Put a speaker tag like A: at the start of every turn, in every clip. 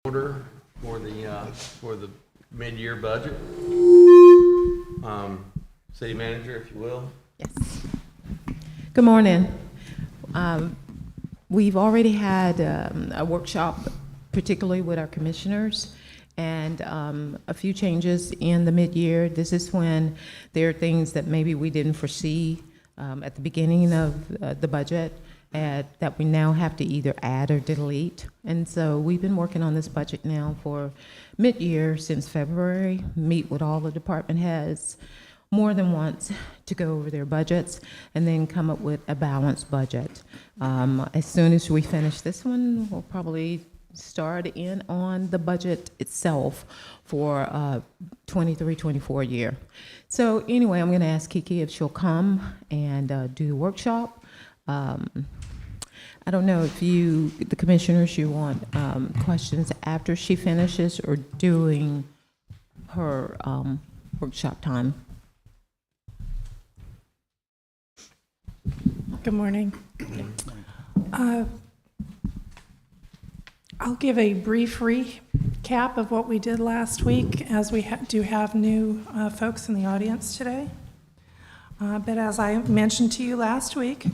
A: order for the mid-year budget. City manager, if you will.
B: Yes. Good morning. We've already had a workshop, particularly with our commissioners, and a few changes in the mid-year. This is when there are things that maybe we didn't foresee at the beginning of the budget that we now have to either add or delete. And so we've been working on this budget now for mid-year since February, meet with all the department heads more than once to go over their budgets and then come up with a balanced budget. As soon as we finish this one, we'll probably start in on the budget itself for 23-24 year. So anyway, I'm going to ask Kiki if she'll come and do the workshop. I don't know if the commissioners, you want questions after she finishes or during her workshop time.
C: Good morning. I'll give a brief recap of what we did last week, as we do have new folks in the audience today. But as I mentioned to you last week,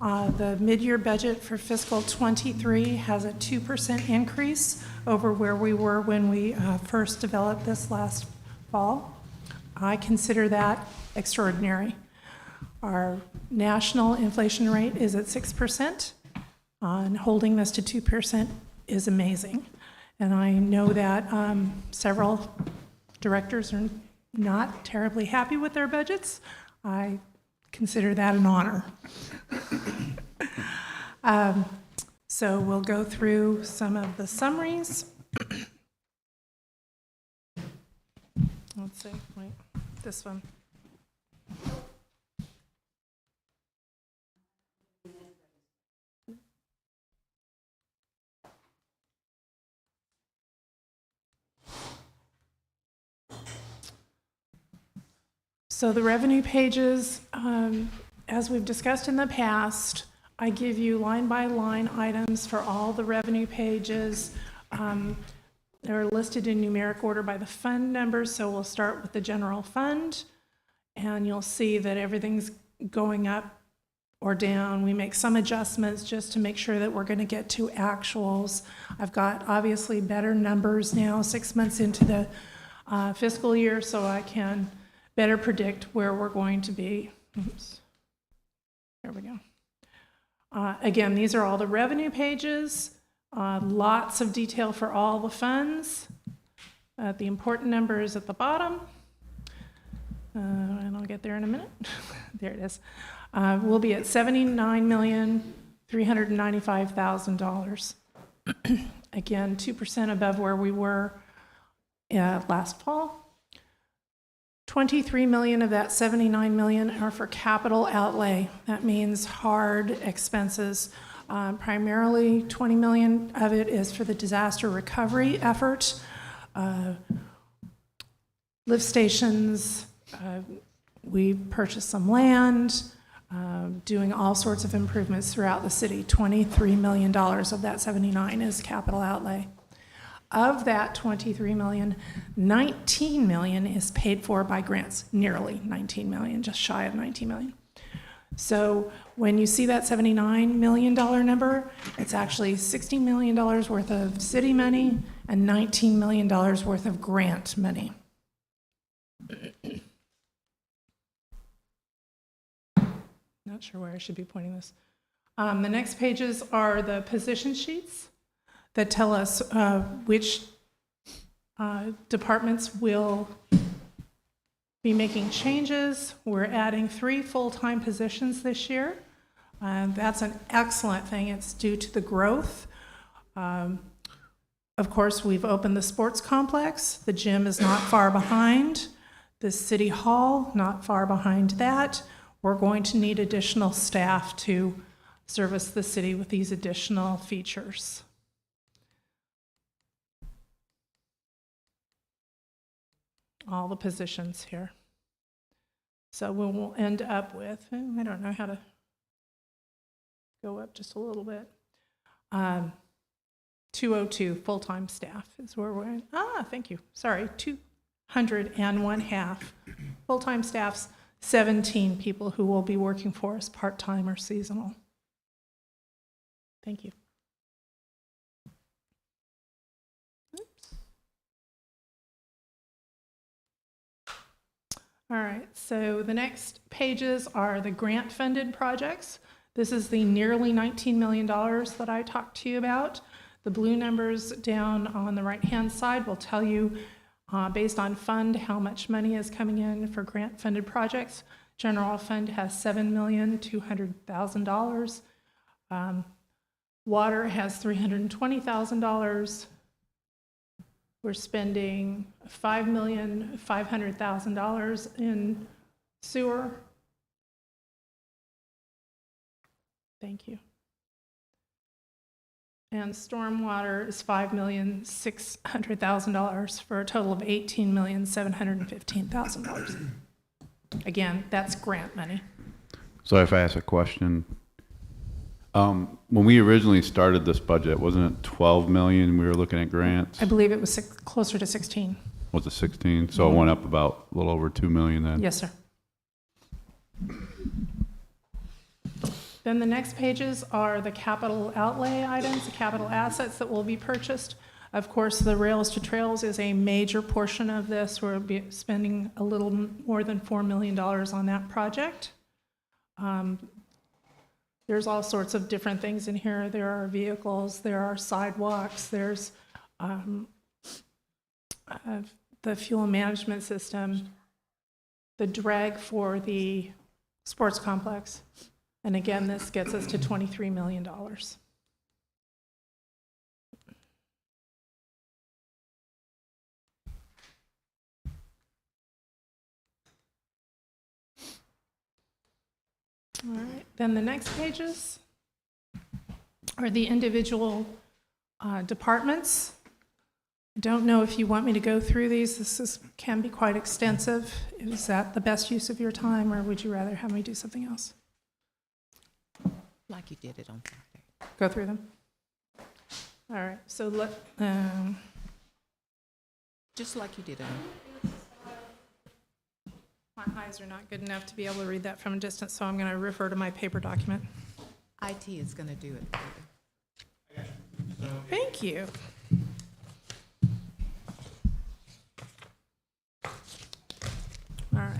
C: the mid-year budget for fiscal 23 has a 2% increase over where we were when we first developed this last fall. I consider that extraordinary. Our national inflation rate is at 6%, and holding this to 2% is amazing. And I know that several directors are not terribly happy with their budgets. I consider that an honor. So we'll go through some of the summaries. Let's see, wait, this one. So the revenue pages, as we've discussed in the past, I give you line-by-line items for all the revenue pages. They're listed in numeric order by the fund numbers, so we'll start with the general fund, and you'll see that everything's going up or down. We make some adjustments just to make sure that we're going to get to actuals. I've got obviously better numbers now, 6 months into the fiscal year, so I can better predict where we're going to be. Oops. There we go. Again, these are all the revenue pages. Lots of detail for all the funds. The important number is at the bottom. And I'll get there in a minute. There it is. We'll be at $79,395,000. Again, 2% above where we were last fall. 23 million of that 79 million are for capital outlay. That means hard expenses. Primarily 20 million of it is for the disaster recovery effort. Lift stations, we purchased some land, doing all sorts of improvements throughout the city. $23 million of that 79 is capital outlay. Of that 23 million, 19 million is paid for by grants, nearly 19 million, just shy of 19 million. So when you see that $79 million number, it's actually $60 million worth of city money and $19 million worth of grant money. Not sure where I should be pointing this. The next pages are the position sheets that tell us which departments will be making changes. We're adding 3 full-time positions this year. That's an excellent thing. It's due to the growth. Of course, we've opened the sports complex. The gym is not far behind. The city hall, not far behind that. We're going to need additional staff to service the city with these additional features. All the positions here. So we will end up with, I don't know how to go up just a little bit, 202 full-time staff is where we're at. Thank you. Sorry, 201 half. Full-time staff's 17 people who will be working for us part-time or seasonal. Thank you. Oops. All right, so the next pages are the grant-funded projects. This is the nearly $19 million that I talked to you about. The blue numbers down on the right-hand side will tell you, based on fund, how much money is coming in for grant-funded projects. General fund has $7,200,000. Water has $320,000. We're spending $5,500,000 in sewer. Thank you. And stormwater is $5,600,000 for a total of $18,715,000. Again, that's grant money.
D: So if I ask a question, when we originally started this budget, wasn't it 12 million we were looking at grants?
C: I believe it was closer to 16.
D: Was it 16? So it went up about a little over 2 million then?
C: Yes, sir. Then the next pages are the capital outlay items, the capital assets that will be purchased. Of course, the Rails to Trails is a major portion of this. We'll be spending a little more than $4 million on that project. There's all sorts of different things in here. There are vehicles, there are sidewalks, there's the fuel management system, the drag for the sports complex. And again, this gets us to $23 million. All right, then the next pages are the individual departments. I don't know if you want me to go through these. This can be quite extensive. Is that the best use of your time, or would you rather have me do something else?
B: Like you did it on Friday.
C: Go through them? All right, so
B: Just like you did it.
C: my eyes are not good enough to be able to read that from a distance, so I'm going to refer to my paper document.
B: IT is going to do it for you.
C: Thank you. All right,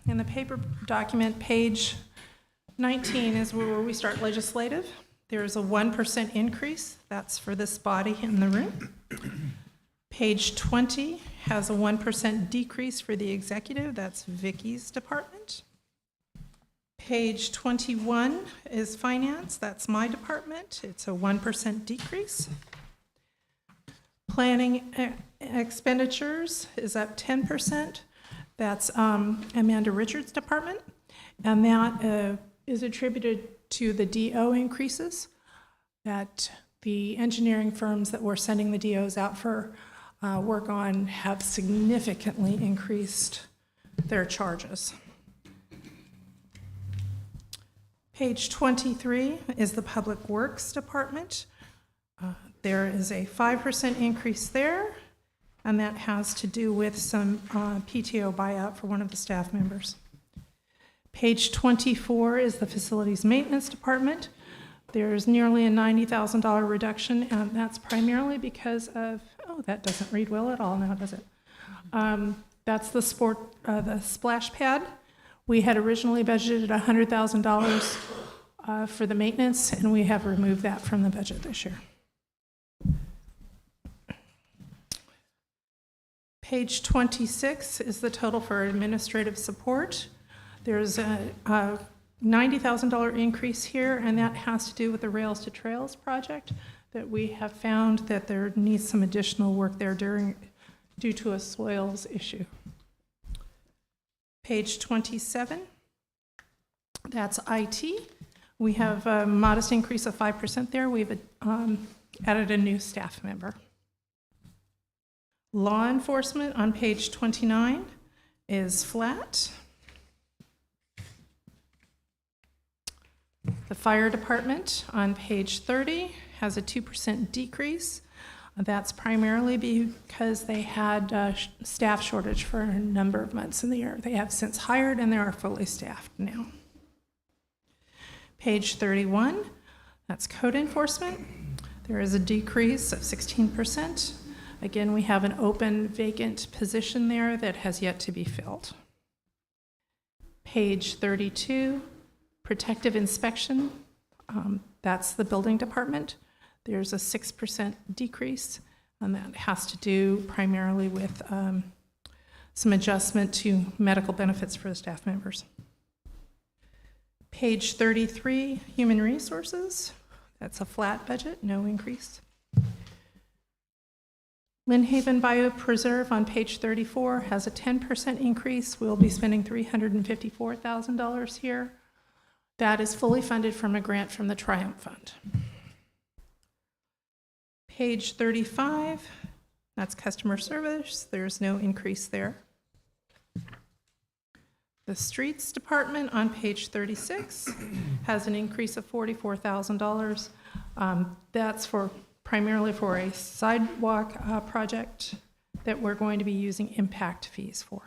C: in the paper document, page 19 is where we start legislative. There is a 1% increase. That's for this body in the room. Page 20 has a 1% decrease for the executive. That's Vicky's department. Page 21 is finance. That's my department. It's a 1% decrease. Planning expenditures is up 10%. That's Amanda Richards' department. And that is attributed to the DO increases, that the engineering firms that we're sending the DOs out for work on have significantly increased their charges. Page 23 is the Public Works Department. There is a 5% increase there, and that has to do with some PTO buyout for one of the staff members. Page 24 is the Facilities Maintenance Department. There's nearly a $90,000 reduction, and that's primarily because of, oh, that doesn't read well at all now, does it? That's the splash pad. We had originally budgeted $100,000 for the maintenance, and we have removed that from the budget this year. Page 26 is the total for administrative support. There's a $90,000 increase here, and that has to do with the Rails to Trails project, that we have found that there needs some additional work there due to a soils issue. Page 27, that's IT. We have a modest increase of 5% there. We've added a new staff member. Law enforcement on page 29 is flat. The fire department on page 30 has a 2% decrease. That's primarily because they had staff shortage for a number of months in the year. They have since hired and they are fully staffed now. Page 31, that's code enforcement. There is a decrease of 16%. Again, we have an open vacant position there that has yet to be filled. Page 32, protective inspection. That's the building department. There's a 6% decrease, and that has to do primarily with some adjustment to medical benefits for the staff members. Page 33, human resources. That's a flat budget, no increase. Lynn Haven Biopreserve on page 34 has a 10% increase. We'll be spending $354,000 here. That is fully funded from a grant from the Triumph Fund. Page 35, that's customer service. There's no increase there. The streets department on page 36 has an increase of $44,000. That's primarily for a sidewalk project that we're going to be using impact fees for.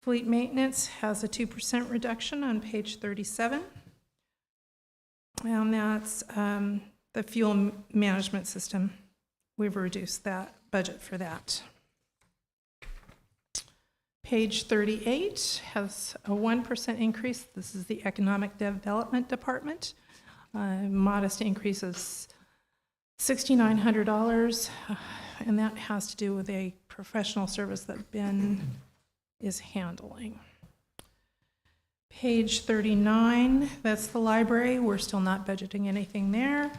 C: Fleet maintenance has a 2% reduction on page 37. And that's the fuel management system. We've reduced that budget for that. Page 38 has a 1% increase. This is the economic development department. Modest increase of $6,900, and that has to do with a professional service that Ben is handling. Page 39, that's the library. We're still not budgeting anything there.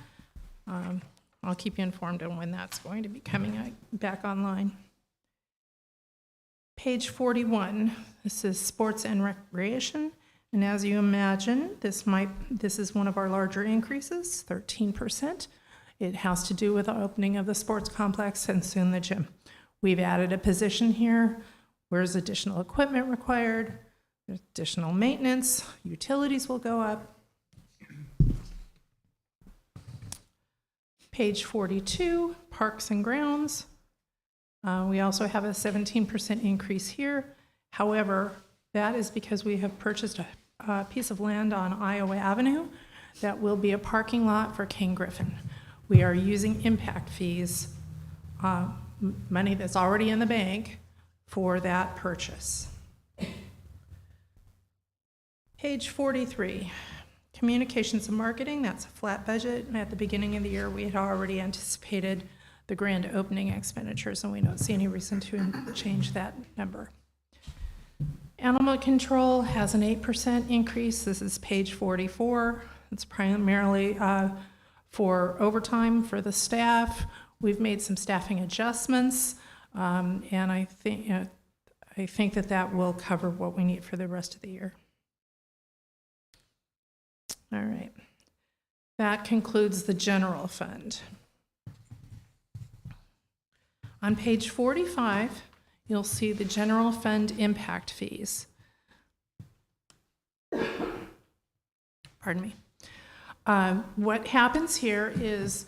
C: I'll keep you informed on when that's going to be coming back online. Page 41, this is sports and recreation. And as you imagine, this is one of our larger increases, 13%. It has to do with the opening of the sports complex and soon the gym. We've added a position here. Where's additional equipment required? There's additional maintenance. Utilities will go up. Page 42, parks and grounds. We also have a 17% increase here. However, that is because we have purchased a piece of land on Iowa Avenue that will be a parking lot for King Griffin. We are using impact fees, money that's already in the bank, for that purchase. Page 43, communications and marketing, that's a flat budget. And at the beginning of the year, we had already anticipated the grand opening expenditures, and we don't see any reason to change that number. Animal control has an 8% increase. This is page 44. It's primarily for overtime for the staff. We've made some staffing adjustments, and I think that will cover what we need for the rest of the year. All right. That concludes the general fund. On page 45, you'll see the general fund impact fees. Pardon me. What happens here is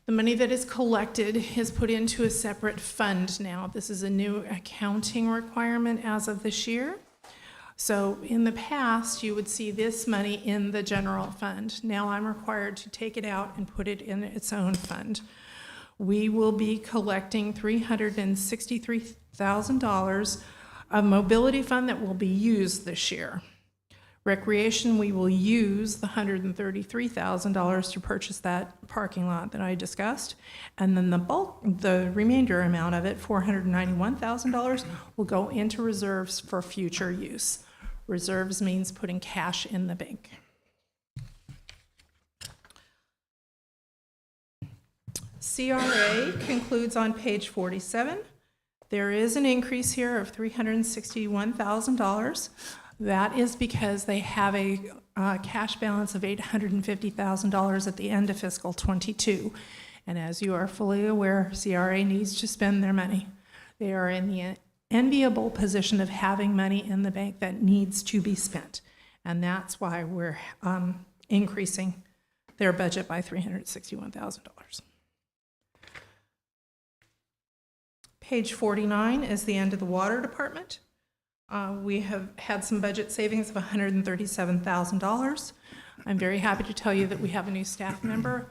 C: the money that is collected is put into a separate fund now. This is a new accounting requirement as of this year. So in the past, you would see this money in the general fund. Now I'm required to take it out and put it in its own fund. We will be collecting $363,000 of mobility fund that will be used this year. Recreation, we will use the $133,000 to purchase that parking lot that I discussed. And then the remainder amount of it, $491,000, will go into reserves for future use. Reserves means putting cash in the bank. CRA concludes on page 47. There is an increase here of $361,000. That is because they have a cash balance of $850,000 at the end of fiscal 22. And as you are fully aware, CRA needs to spend their money. They are in the enviable position of having money in the bank that needs to be spent. and that's why we're increasing their budget by $361,000. Page 49 is the end of the water department. We have had some budget savings of $137,000. I'm very happy to tell you that we have a new staff member,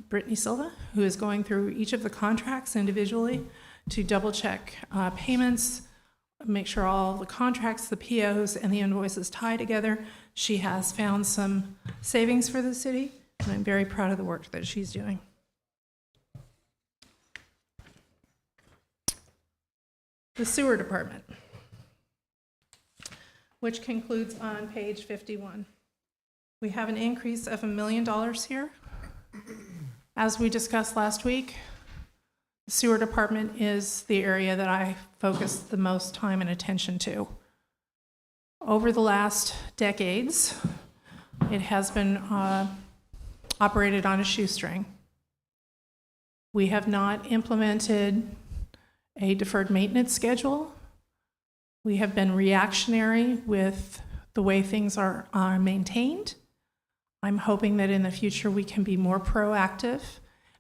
C: Brittany Silva, who is going through each of the contracts individually to double check payments, make sure all the contracts, the POs, and the invoices tie together. She has found some savings for the city, and I'm very proud of the work that she's doing. The sewer department, which concludes on page 51. We have an increase of $1 million here. As we discussed last week, the sewer department is the area that I focus the most time and attention to. Over the last decades, it has been operated on a shoestring. We have not implemented a deferred maintenance schedule. We have been reactionary with the way things are maintained. I'm hoping that in the future we can be more proactive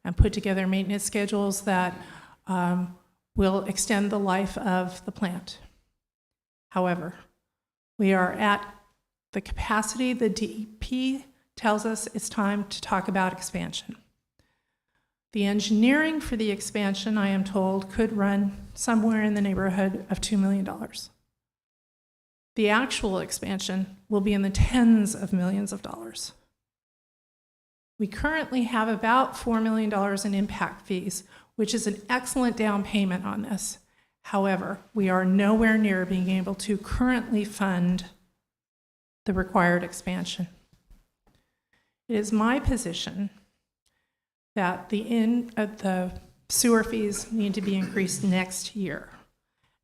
C: and put together maintenance schedules that will extend the life of the plant. However, we are at the capacity the DEP tells us it's time to talk about expansion. The engineering for the expansion, I am told, could run somewhere in the neighborhood of $2 million. The actual expansion will be in the tens of millions of dollars. We currently have about $4 million in impact fees, which is an excellent down payment on this. However, we are nowhere near being able to currently fund the required expansion. It is my position that the sewer fees need to be increased next year.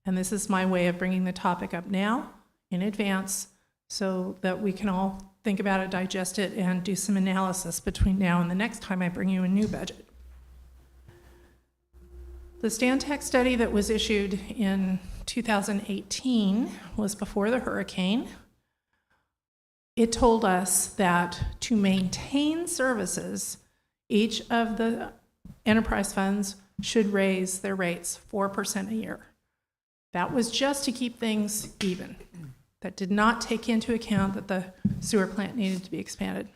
C: And this is my way of bringing the topic up now in advance so that we can all think about it, digest it, and do some analysis between now and the next time I bring you a new budget. The Stantec study that was issued in 2018 was before the hurricane. It told us that to maintain services, each of the enterprise funds should raise their rates 4% a year. That was just to keep things even. That did not take into account that the sewer plant needed to be expanded.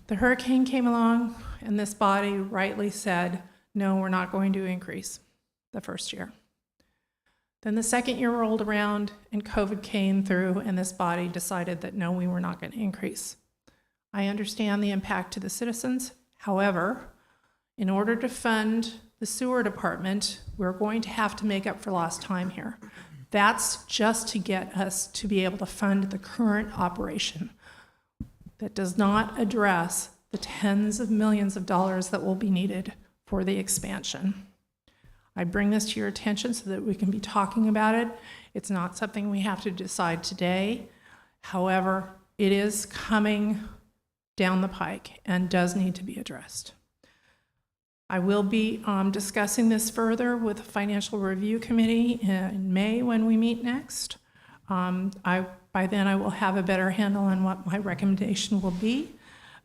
C: The hurricane came along, and this body rightly said, no, we're not going to increase the first year. Then the second year rolled around, and COVID came through, and this body decided that no, we were not going to increase. I understand the impact to the citizens. However, in order to fund the sewer department, we're going to have to make up for lost time here. That's just to get us to be able to fund the current operation. That does not address the tens of millions of dollars that will be needed for the expansion. I bring this to your attention so that we can be talking about it. It's not something we have to decide today. However, it is coming down the pike and does need to be addressed. I will be discussing this further with the Financial Review Committee in May when we meet next. By then I will have a better handle on what my recommendation will be,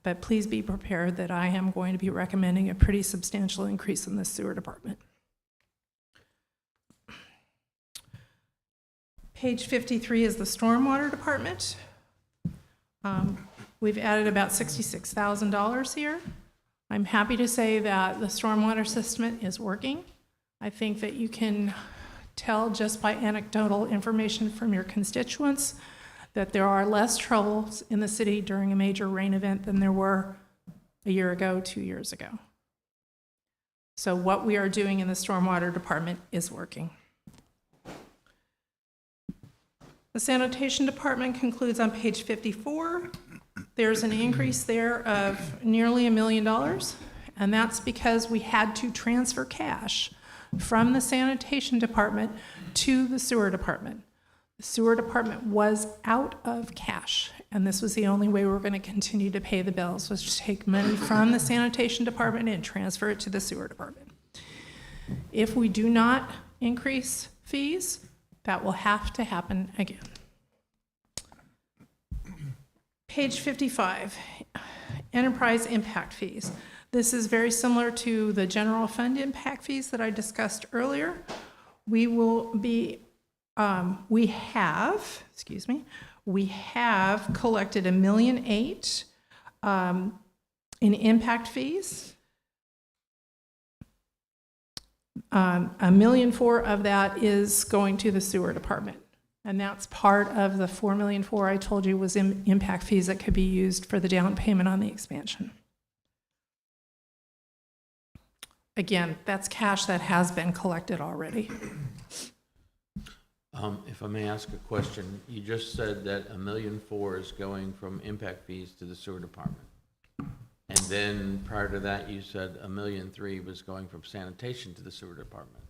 C: but please be prepared that I am going to be recommending a pretty substantial increase in the sewer department. Page 53 is the stormwater department. We've added about $66,000 here. I'm happy to say that the stormwater system is working. I think that you can tell just by anecdotal information from your constituents that there are less troubles in the city during a major rain event than there were a year ago, 2 years ago. So what we are doing in the stormwater department is working. The sanitation department concludes on page 54. There's an increase there of nearly $1 million, and that's because we had to transfer cash from the sanitation department to the sewer department. The sewer department was out of cash, and this was the only way we were going to continue to pay the bills, was to take money from the sanitation department and transfer it to the sewer department. If we do not increase fees, that will have to happen again. Page 55, enterprise impact fees. This is very similar to the general fund impact fees that I discussed earlier. We will be, we have collected $1.8 million in impact fees. $1.4 million of that is going to the sewer department. And that's part of the $4.4 million I told you was impact fees that could be used for the down payment on the expansion. Again, that's cash that has been collected already.
A: If I may ask a question, you just said that $1.4 million is going from impact fees to the sewer department. And then prior to that, you said $1.3 million was going from sanitation to the sewer department.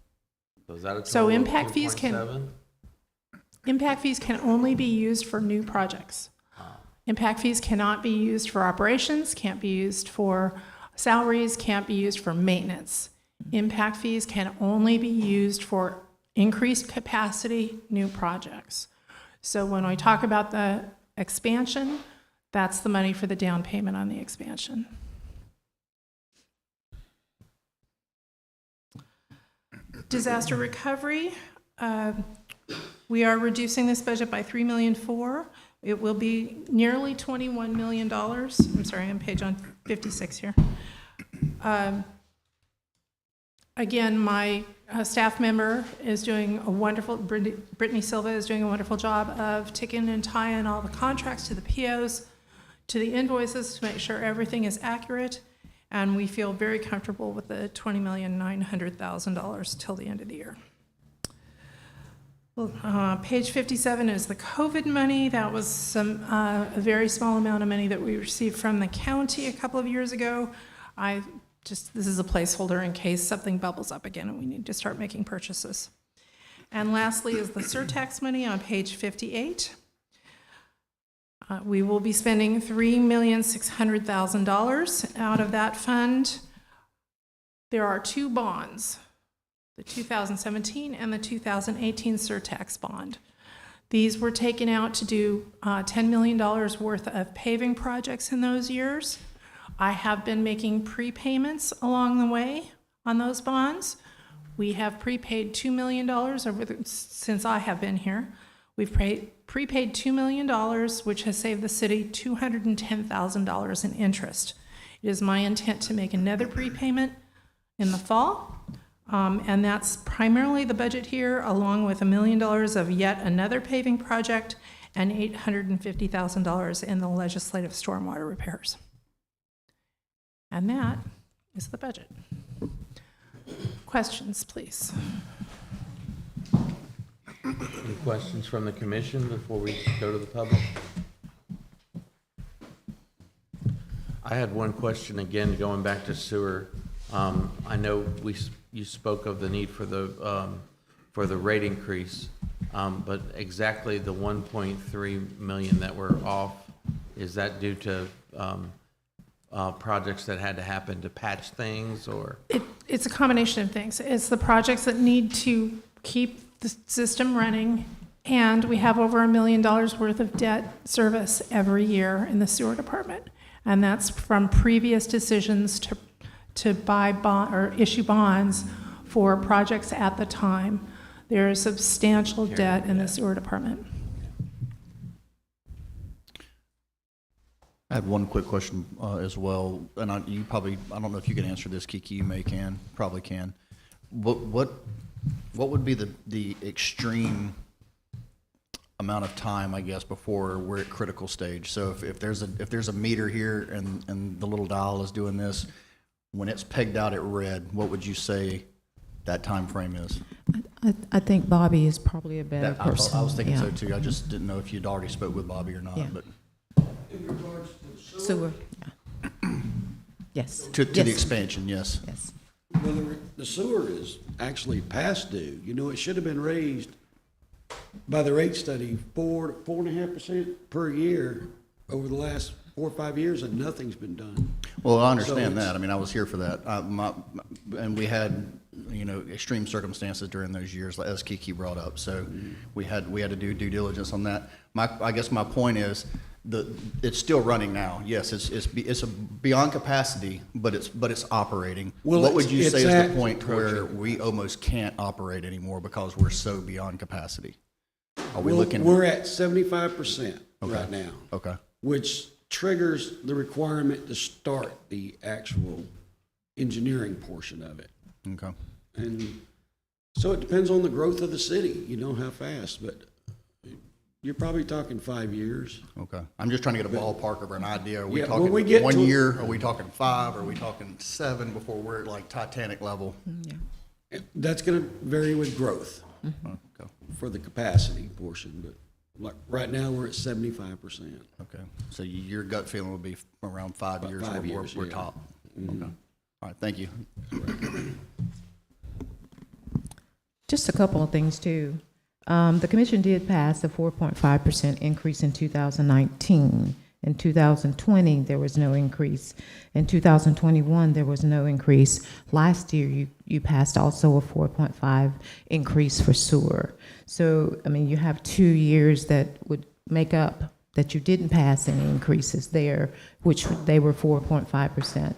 A: So is that a total
C: So
A: of
C: impact fees
A: 2.7?
C: Impact fees can only be used for new projects. Impact fees cannot be used for operations, can't be used for salaries, can't be used for maintenance. Impact fees can only be used for increased capacity, new projects. So when we talk about the expansion, that's the money for the down payment on the expansion. Disaster recovery. We are reducing this budget by $3.4 million. It will be nearly $21 million. I'm sorry, I'm page on 56 here. Again, my staff member is doing a wonderful, Brittany Silva is doing a wonderful job of ticking and tying all the contracts to the POs, to the invoices to make sure everything is accurate. And we feel very comfortable with the $20,900,000 till the end of the year. Page 57 is the COVID money. That was a very small amount of money that we received from the county a couple of years ago. This is a placeholder in case something bubbles up again and we need to start making purchases. And lastly is the surtax money on page 58. We will be spending $3,600,000 out of that fund. There are two bonds, the 2017 and the 2018 surtax bond. These were taken out to do $10 million worth of paving projects in those years. I have been making prepayments along the way on those bonds. We have prepaid $2 million since I have been here. We've prepaid $2 million, which has saved the city $210,000 in interest. It is my intent to make another prepayment in the fall, and that's primarily the budget here, along with $1 million of yet another paving project and $850,000 in the legislative stormwater repairs. And that is the budget. Questions, please.
A: Any questions from the commission before we go to the public? I had one question again, going back to sewer. I know you spoke of the need for the rate increase, but exactly the 1.3 million that we're off, is that due to projects that had to happen to patch things, or?
C: It's a combination of things. It's the projects that need to keep the system running, and we have over $1 million worth of debt service every year in the sewer department, and that's from previous decisions to buy bond or issue bonds for projects at the time. There is substantial debt in the sewer department.
E: I had one quick question as well, and I don't know if you can answer this, Kiki. You probably can. What would be the extreme amount of time, I guess, before we're at critical stage? So if there's a meter here and the little dial is doing this, when it's pegged out at red, what would you say that time frame is?
B: I think Bobby is probably a better person.
E: I was thinking
B: Yeah.
E: so too. I just didn't know if you'd already spoke with Bobby or not.
B: Yeah.
E: But
F: In regards to the
B: Sewer, yeah. Yes.
E: to
B: Yes.
E: the expansion, yes.
B: Yes.
F: well, the sewer is actually past due. You know, it should have been raised by the rate study 4.5% per year over the last 4 or 5 years, and nothing's been done.
E: Well, I understand
F: So
E: that. I mean, I was here for that. And we had, extreme circumstances during those years, as Kiki brought up. So we had to do due diligence on that. I guess my point is, it's still running now. Yes, it's beyond capacity, but it's operating.
F: Well,
E: What would you
F: it's
E: say is
F: at-
E: the point where we almost can't operate anymore because we're so beyond capacity? Are we
F: Well,
E: looking?
F: we're at 75% right now,
E: Okay.
F: which triggers the requirement to start the actual engineering portion of it.
E: Okay.
F: And so it depends on the growth of the city, how fast, but you're probably talking 5 years.
E: Okay. I'm just trying to get a ballpark of an idea. Are we
F: Yeah, when
E: talking
F: we get
E: 1
F: to-
E: year? Are we talking 5? Are we talking 7 before we're at like Titanic level?
F: That's going to vary with growth
E: Okay.
F: for the capacity portion, but like right now, we're at 75%.
E: Okay. So your gut feeling would be around 5 years.
F: 5
E: where
F: years,
E: we're
F: yeah.
E: top. Okay. All right. Thank you.
B: Just a couple of things, too. The commission did pass a 4.5% increase in 2019. In 2020, there was no increase. In 2021, there was no increase. Last year, you passed also a 4.5 increase for sewer. So, I mean, you have 2 years that would make up that you didn't pass any increases there, which they were 4.5%.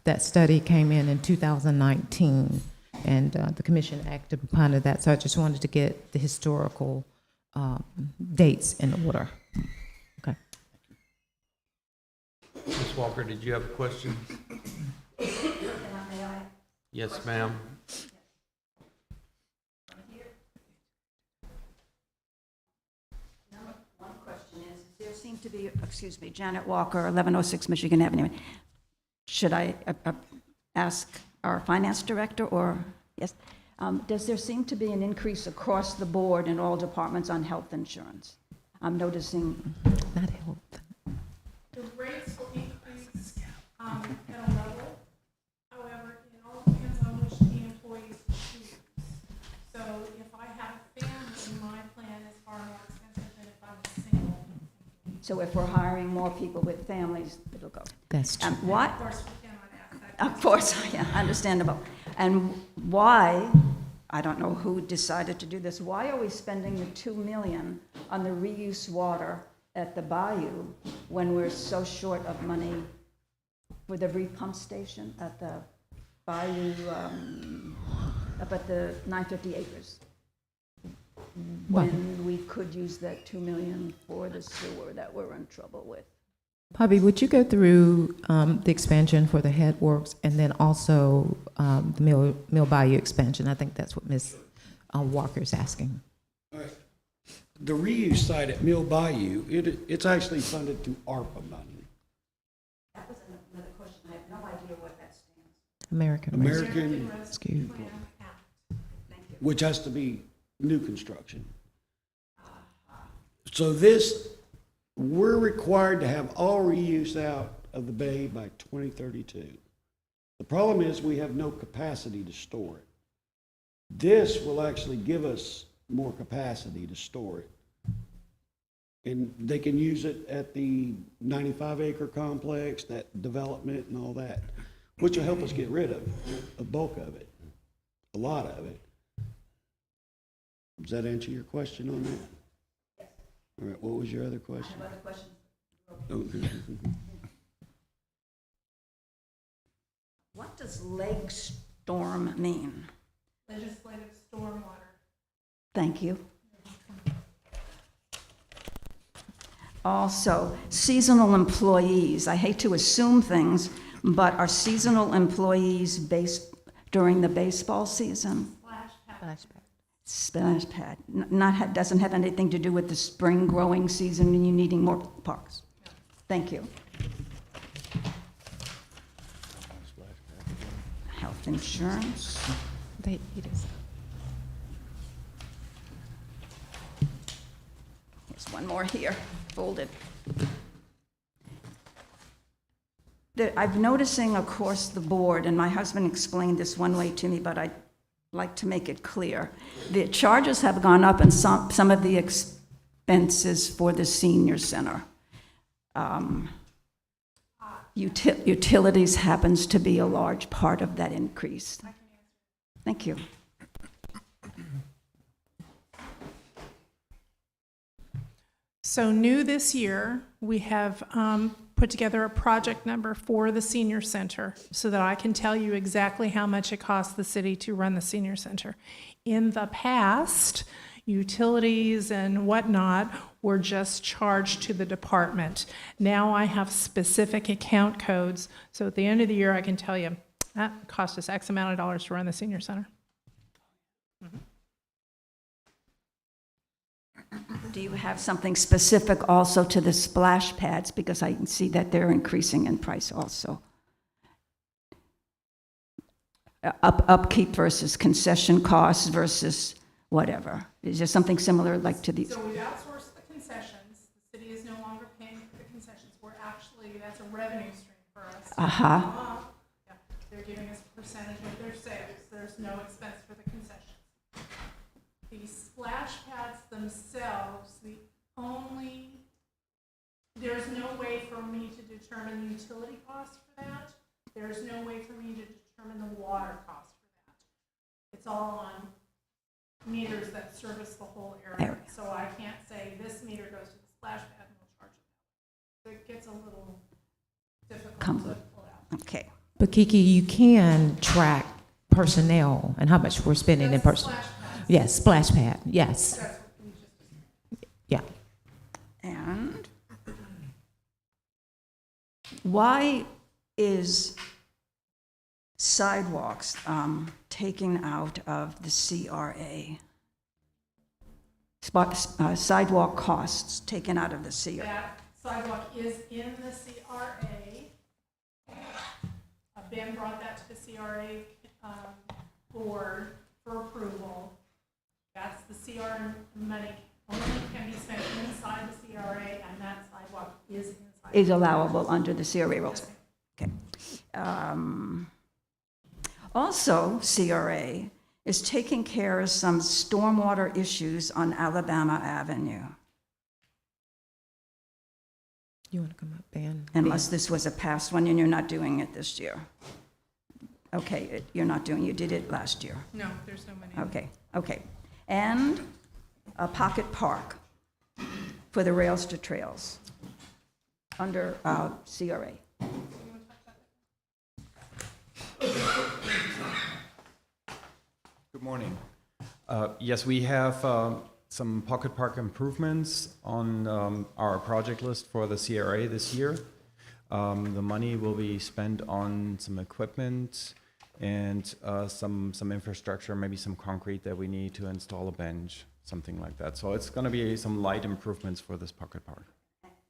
B: That study came in 2019. And the commission acted upon that. So I just wanted to get the historical dates in order. Okay.
A: Ms. Walker, did you have a question? Yes, ma'am.
G: One question is, there seemed to be, excuse me, Janet Walker, 1106 Michigan Avenue. Should I ask our finance director, or, yes? Does there seem to be an increase across the board in all departments on health insurance? I'm noticing,
B: Not health.
C: The rates will increase at a level. However, it all depends on which the employees choose. So if I have a family, my plan is far more expensive than if I'm single.
G: so if we're hiring more people with families, it'll go.
B: That's true.
G: What?
C: Of course, we cannot ask that.
G: Of course, yeah, understandable. And why, I don't know who decided to do this, why are we spending the $2 million on the reuse water at the bayou when we're so short of money for the repump station at the bayou, up at the 950 acres? When we could use that $2 million for the sewer that we're in trouble with.
B: Bobby, would you go through the expansion for the headworks and then also the Mill Bayou expansion? I think that's what Ms. Walker's asking.
F: All right. The reuse site at Mill Bayou, it's actually funded through ARPA money.
G: That was another question. I have no idea what that stands.
F: American,
B: Rescue.
F: which has to be new construction. So this, we're required to have all reuse out of the bay by 2032. The problem is we have no capacity to store it. This will actually give us more capacity to store it. And they can use it at the 95-acre complex, that development and all that, which will help us get rid of a bulk of it, a lot of it. Does that answer your question on that? Yes. All right, what was your other question?
G: I have other questions.
F: Okay.
G: What does leg storm mean?
C: Legislative stormwater.
G: Thank you. Also, seasonal employees. I hate to assume things, but are seasonal employees based during the baseball season? Splash pad. Doesn't have anything to do with the spring growing season and you needing more parks. Thank you. Health insurance.
B: It is.
G: There's one more here, folded. I'm noticing across the board, and my husband explained this one way to me, but I'd like to make it clear. The charges have gone up in some of the expenses for the senior center. Utilities happens to be a large part of that increase. Thank you.
C: So new this year, we have put together a project number for the senior center so that I can tell you exactly how much it costs the city to run the senior center. In the past, utilities and whatnot were just charged to the department. Now I have specific account codes, so at the end of the year, I can tell you, that cost us X amount of dollars to run the senior center.
G: Do you have something specific also to the splash pads? Because I can see that they're increasing in price also. Upkeep versus concession costs versus whatever. Is there something similar like to these?
C: So we've outsourced the concessions. The city is no longer paying for the concessions. We're actually, that's a revenue stream for us.
G: Uh-huh.
C: Yeah, they're giving us a percentage of their sales. There's no expense for the concessions. The splash pads themselves, there's no way for me to determine the utility cost for that. There's no way for me to determine the water cost for that. It's all on meters that service the whole area. So I can't say this meter goes to the splash pad and we'll charge it. It gets a little difficult to pull out.
G: Okay.
B: But Kiki, you can track personnel and how much we're spending in personnel.
C: Splash pads.
B: Yes, splash pad, yes.
C: That's what we just
B: Yeah.
G: And why is sidewalks taken out of the CRA? Sidewalk costs taken out of the CRA.
C: That sidewalk is in the CRA. Ben brought that to the CRA board for approval. That's the CRA money only can be spent inside the CRA, and that sidewalk is inside.
G: Is allowable under the CRA rules. Okay. Also, CRA is taking care of some stormwater issues on Alabama Avenue.
B: You want to come up, Ben?
G: Unless this was a past one and you're not doing it this year. Okay, you're not doing, you did it last year.
C: No, there's no money.
G: Okay. And a pocket park for the rails to trails under CRA.
H: Good morning. Yes, we have some pocket park improvements on our project list for the CRA this year. The money will be spent on some equipment and some infrastructure, maybe some concrete that we need to install a bench, something like that. So it's going to be some light improvements for this pocket park.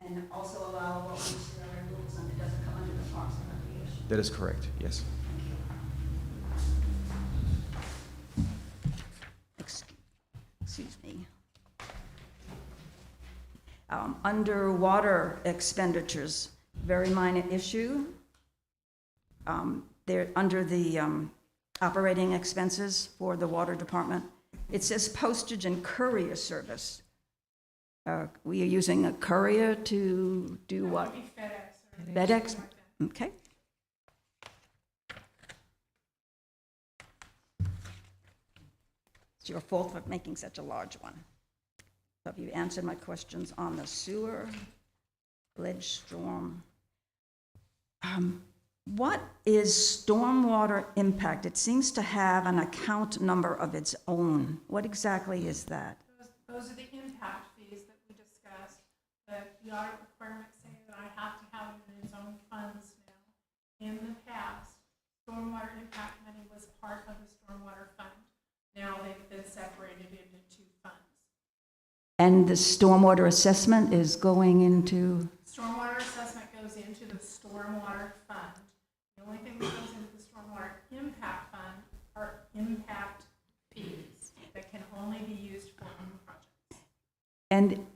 G: And also allowable under CRA rules, and it doesn't come under the Parks and Recreation.
H: That is correct, yes.
G: Excuse me. Underwater expenditures, very minor issue. They're under the operating expenses for the water department. It says postage and courier service. We are using a courier to do what? FedEx. Okay. It's your fault for making such a large one. So have you answered my questions on the sewer, ledge storm? What is stormwater impact? It seems to have an account number of its own. What exactly is that?
C: Those are the impact fees that we discussed, that the audit requirements say that I have to have it in its own funds now. In the past, stormwater impact money was part of the stormwater fund. Now they've been separated into two funds.
G: And the stormwater assessment is going into?
C: Stormwater assessment goes into the stormwater fund. The only thing that goes into the stormwater impact fund are impact fees that can only be used for home projects.
G: And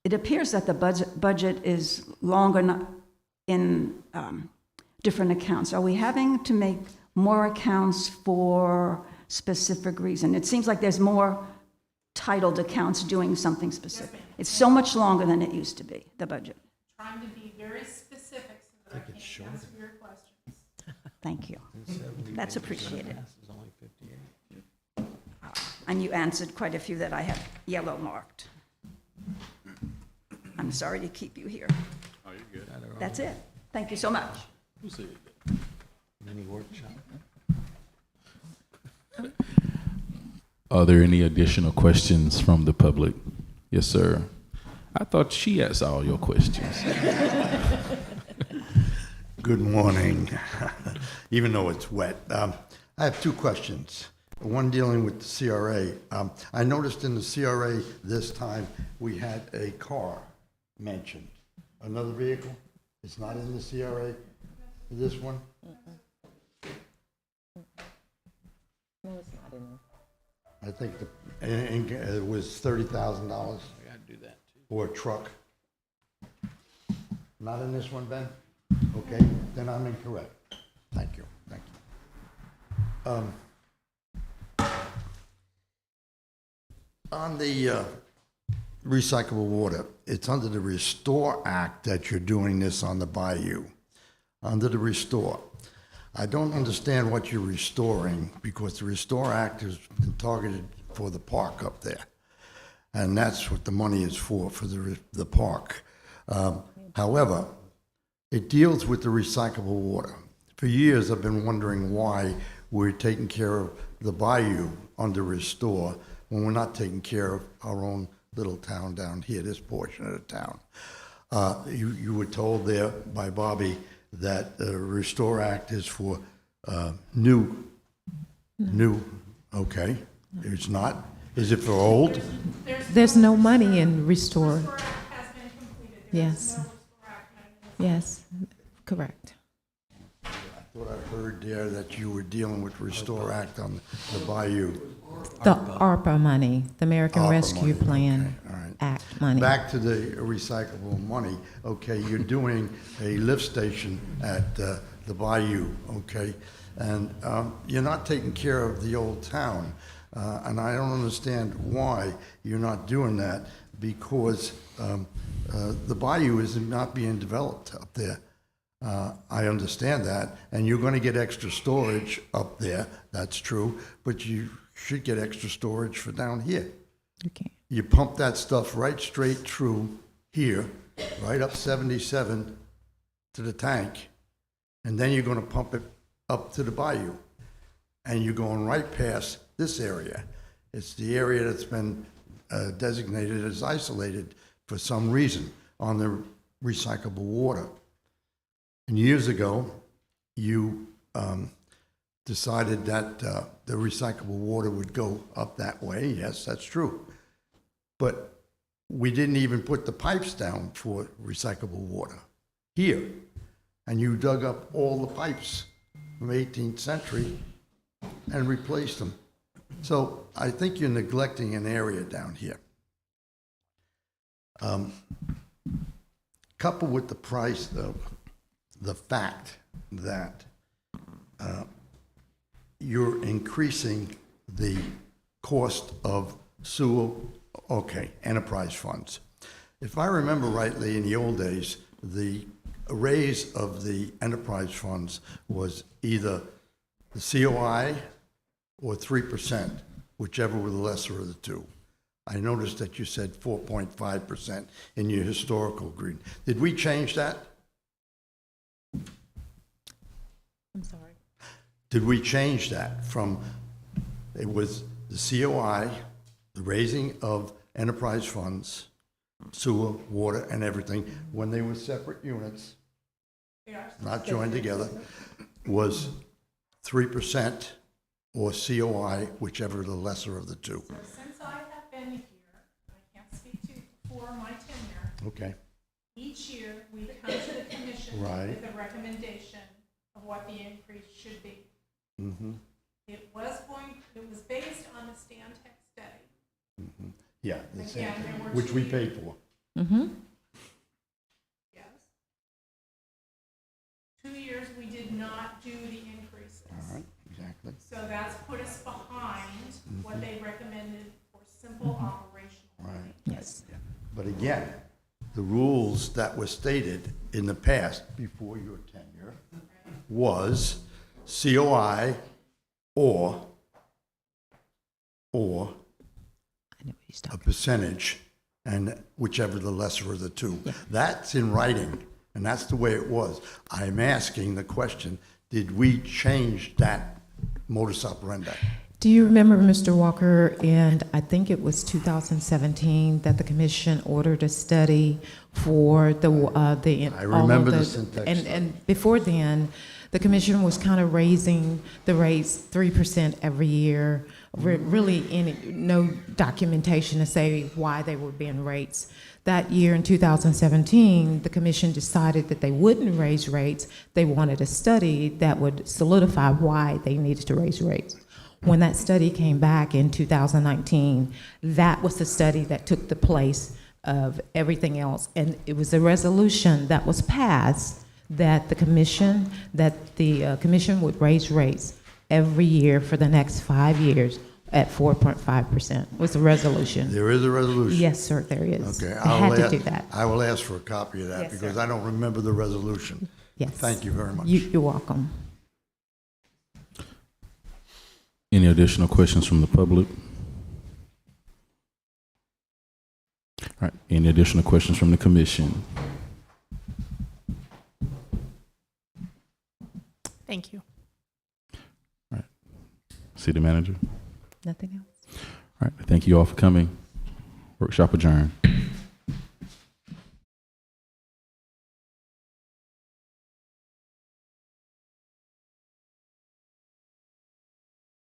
G: it appears that the budget is longer in different accounts. Are we having to make more accounts for specific reason? It seems like there's more titled accounts doing something specific.
C: Yes,
G: it's so much longer than it used to be, the budget.
C: Trying to be very specific so that I can answer your questions.
G: Thank you. That's appreciated.
A: Is only 58.
G: And you answered quite a few that I have yellow marked. I'm sorry to keep you here. Oh, you're good. That's it. Thank you so much.
A: Mini workshop.
I: Are there any additional questions from the public? Yes, sir. I thought she asked all your questions.
J: Good morning, even though it's wet. I have two questions. One dealing with the CRA. I noticed in the CRA this time, we had a car mentioned. Another vehicle? It's not in the CRA, this one?
B: No, it's not in
J: I think it was $30,000
A: I gotta do that too.
J: for a truck. Not in this one, Ben? Okay, then I'm incorrect. Thank you, thank you. On the recyclable water, it's under the Restore Act that you're doing this on the bayou, under the Restore. I don't understand what you're restoring, because the Restore Act has been targeted for the park up there. And that's what the money is for the park. However, it deals with the recyclable water. For years, I've been wondering why we're taking care of the bayou under Restore when we're not taking care of our own little town down here, this portion of the town. You were told there by Bobby that the Restore Act is for new, okay. It's not? Is it for old?
B: There's no money in Restore.
C: Restore Act has been completed.
B: Yes.
C: No Restore Act money.
B: Yes, correct.
J: I thought I heard there that you were dealing with Restore Act on the bayou.
B: The ARPA money, the American
J: ARPA
B: Rescue
J: money,
B: Plan
J: okay, all right.
B: Act money.
J: Back to the recyclable money, okay, you're doing a lift station at the bayou, okay? And you're not taking care of the old town, and I don't understand why you're not doing that, because the bayou is not being developed up there. I understand that, and you're gonna get extra storage up there, that's true, but you should get extra storage for down here.
B: Okay.
J: You pump that stuff right straight through here, right up 77 to the tank, and then you're gonna pump it up to the bayou. And you're going right past this area. It's the area that's been designated as isolated for some reason on the recyclable water. And years ago, you decided that the recyclable water would go up that way. Yes, that's true. But we didn't even put the pipes down for recyclable water here. And you dug up all the pipes from the 18th century and replaced them. So I think you're neglecting an area down here. Coupled with the price, though, the fact that you're increasing the cost of sewer, okay, enterprise funds. If I remember rightly, in the old days, the raise of the enterprise funds was either the COI or 3%, whichever were the lesser of the two. I noticed that you said 4.5% in your historical green. Did we change that?
B: I'm sorry.
J: Did we change that from, it was the COI, the raising of enterprise funds, sewer, water, and everything, when they were separate units, not joined together, was 3% or COI, whichever the lesser of the two.
C: So since I have been here, I can't speak to for my tenure,
J: Okay,
C: each year we come to the commission
J: Right.
C: with a recommendation of what the increase should be.
J: mm-hmm,
C: It was based on the Stantec study.
J: mm-hmm. Yeah, the same
C: Again,
J: thing,
C: there were
J: which we
C: 2
J: paid for.
B: Mm-hmm.
C: Yes. 2 years, we did not do the increases.
J: All right, exactly.
C: So that's put us behind what they recommended for simple operational.
J: Right.
B: Yes.
J: But again, the rules that were stated in the past, before your tenure, was COI or
B: I know what he's
J: a
B: talking.
J: percentage and whichever the lesser of the two. That's in writing, and that's the way it was. I'm asking the question, did we change that modus operandi?
B: Do you remember, Mr. Walker, and I think it was 2017, that the commission ordered a study for the
J: I remember the syntax
B: and,
J: study.
B: and before then, the commission was kind of raising the rates 3% every year, really no documentation to say why they were being raised. That year in 2017, the commission decided that they wouldn't raise rates. They wanted a study that would solidify why they needed to raise rates. When that study came back in 2019, that was the study that took the place of everything else. And it was a resolution that was passed that the commission would raise rates every year for the next 5 years at 4.5%. Was a resolution.
J: There is a resolution?
B: Yes, sir, there is.
J: Okay,
B: They had to do that.
J: I will ask for a copy of that,
B: Yes,
J: because
B: sir.
J: I don't remember the resolution.
B: Yes.
J: Thank you very much.
B: You're welcome.
I: Any additional questions from the public? All right, any additional questions from the commission?
C: Thank you.
I: City manager?
B: Nothing else?
I: All right, thank you all for coming. Workshop adjourned.